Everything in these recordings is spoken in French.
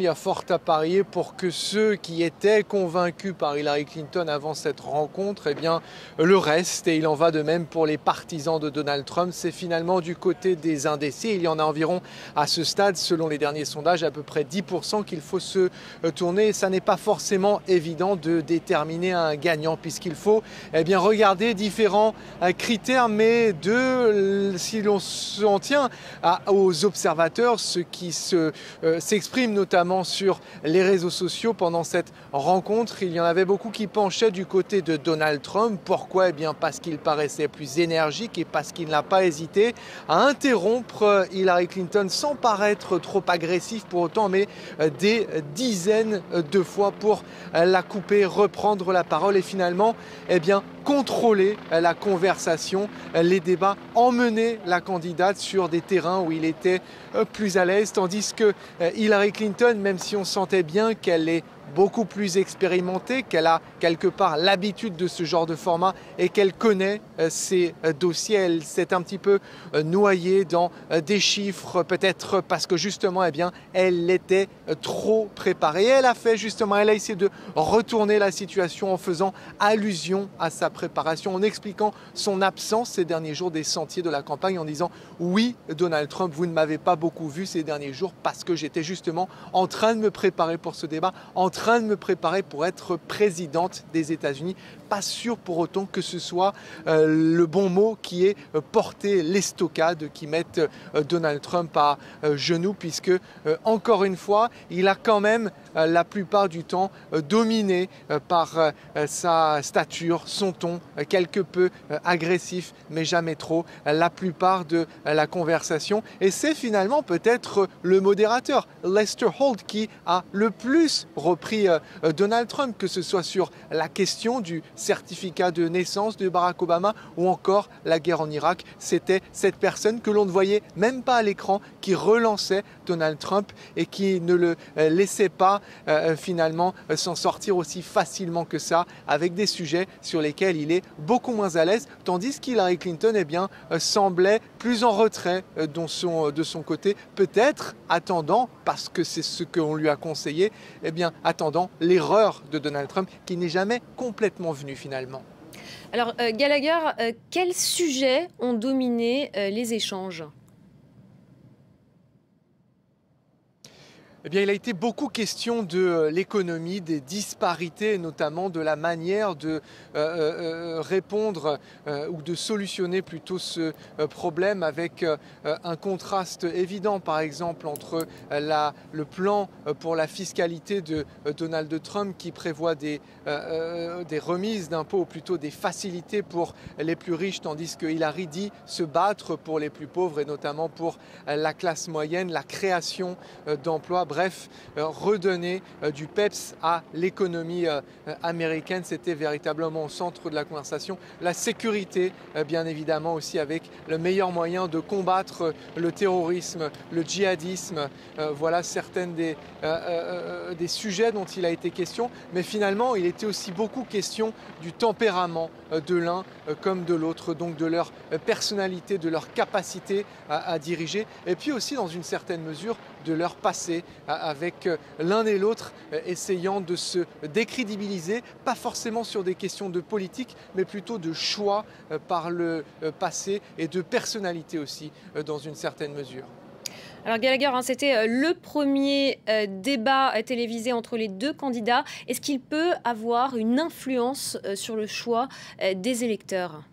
Il y a fort à parier pour que ceux qui étaient convaincus par Hillary Clinton avant cette rencontre, eh bien, le reste, et il en va de même pour les partisans de Donald Trump, c'est finalement du côté des indécis. Il y en a environ à ce stade, selon les derniers sondages, à peu près 10% qu'il faut se tourner. Et ça n'est pas forcément évident de déterminer un gagnant, puisqu'il faut bien, regarder différents critères, mais si l'on s'en tient aux observateurs, ceux qui s'expriment notamment sur les réseaux sociaux pendant cette rencontre, il y en avait beaucoup qui penchaient du côté de Donald Trump. Pourquoi? Eh bien parce qu'il paraissait plus énergique et parce qu'il n'a pas hésité à interrompre Hillary Clinton sans paraître trop agressif pour autant, mais des dizaines de fois pour la couper, reprendre la parole et finalement eh bien, contrôler la conversation, les débats, emmener la candidate sur des terrains où il était plus à l'aise, tandis que Hillary Clinton, même si on sentait bien qu'elle est beaucoup plus expérimentée, qu'elle a quelque part l'habitude de ce genre de format et qu'elle connaît ses dossiers. Elle s'est un petit peu noyée dans des chiffres, peut-être parce que justement, eh bien, elle était trop préparée. Elle a essayé de retourner la situation en faisant allusion à sa préparation, en expliquant son absence ces derniers jours des sentiers de la campagne, en disant « Oui, Donald Trump, vous ne m'avez pas beaucoup vu ces derniers jours parce que j'étais justement en train de me préparer pour ce débat, en train de me préparer pour être présidente des États-Unis. » Pas sûr pour autant que ce soit le bon mot qui est porté l'estocade, qui mette Donald Trump à genoux, puisque encore une fois, il a quand même la plupart du temps dominé par sa stature, son ton quelque peu agressif, mais jamais trop, la plupart de la conversation. Et c'est finalement peut-être le modérateur, Lester Holt, qui a le plus repris Donald Trump, que ce soit sur la question du certificat de naissance de Barack Obama ou encore la guerre en Irak. C'était cette personne que l'on ne voyait même pas à l'écran qui relançait Donald Trump et qui ne le laissait pas finalement s'en sortir aussi facilement que ça avec des sujets sur lesquels il est beaucoup moins à l'aise, tandis qu'Hillary Clinton eh bien, semblait plus en retrait de son côté, peut-être attendant, parce que c'est ce qu'on lui a conseillé, eh bien, attendant l'erreur de Donald Trump qui n'est jamais complètement venue finalement. Alors Gallagher, quels sujets ont dominé les échanges ? Eh bien, il a été beaucoup question de l'économie, des disparités, notamment de la manière de répondre ou de solutionner plutôt ce problème avec un contraste évident, par exemple, entre le plan pour la fiscalité de Donald Trump qui prévoit des remises d'impôts, ou plutôt des facilités pour les plus riches, tandis que Hillary dit se battre pour les plus pauvres et notamment pour la classe moyenne, la création d'emplois. Bref, redonner du peps à l'économie américaine, c'était véritablement au centre de la conversation. La sécurité, bien évidemment aussi, avec le meilleur moyen de combattre le terrorisme, le djihadisme. Voilà certaines des sujets dont il a été question. Mais finalement, il était aussi beaucoup question du tempérament de l'un comme de l'autre, donc de leur personnalité, de leur capacité à diriger, et puis aussi dans une certaine mesure de leur passé, avec l'un et l'autre essayant de se décrédibiliser, pas forcément sur des questions de politique, mais plutôt de choix par le passé et de personnalité aussi, dans une certaine mesure. Alors Gallagher, c'était le premier débat télévisé entre les deux candidats. Est-ce qu'il peut avoir une influence sur le choix des électeurs ?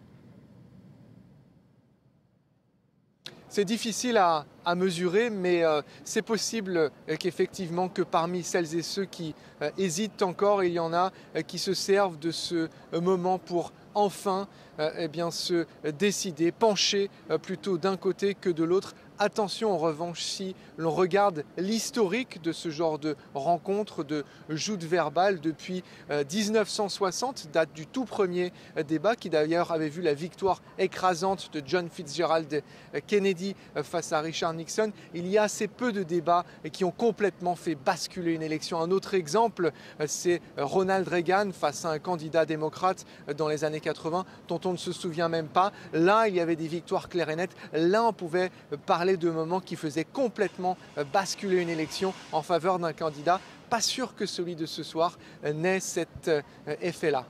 C'est difficile à mesurer, mais c'est possible qu'effectivement que parmi celles et ceux qui hésitent encore, il y en a qui se servent de ce moment pour enfin eh bien, se décider, pencher plutôt d'un côté que de l'autre. Attention en revanche, si l'on regarde l'historique de ce genre de rencontres, de joutes verbales depuis 1960, date du tout premier débat qui d'ailleurs avait vu la victoire écrasante de John Fitzgerald Kennedy face à Richard Nixon. Il y a assez peu de débats qui ont complètement fait basculer une élection. Un autre exemple, c'est Ronald Reagan face à un candidat démocrate dans les années 80 dont on ne se souvient même pas. Là, il y avait des victoires claires et nettes. Là, on pouvait parler parlait de moments qui faisaient complètement basculer une élection en faveur d'un candidat. Pas sûr que celui de ce soir n'ait cet effet-là.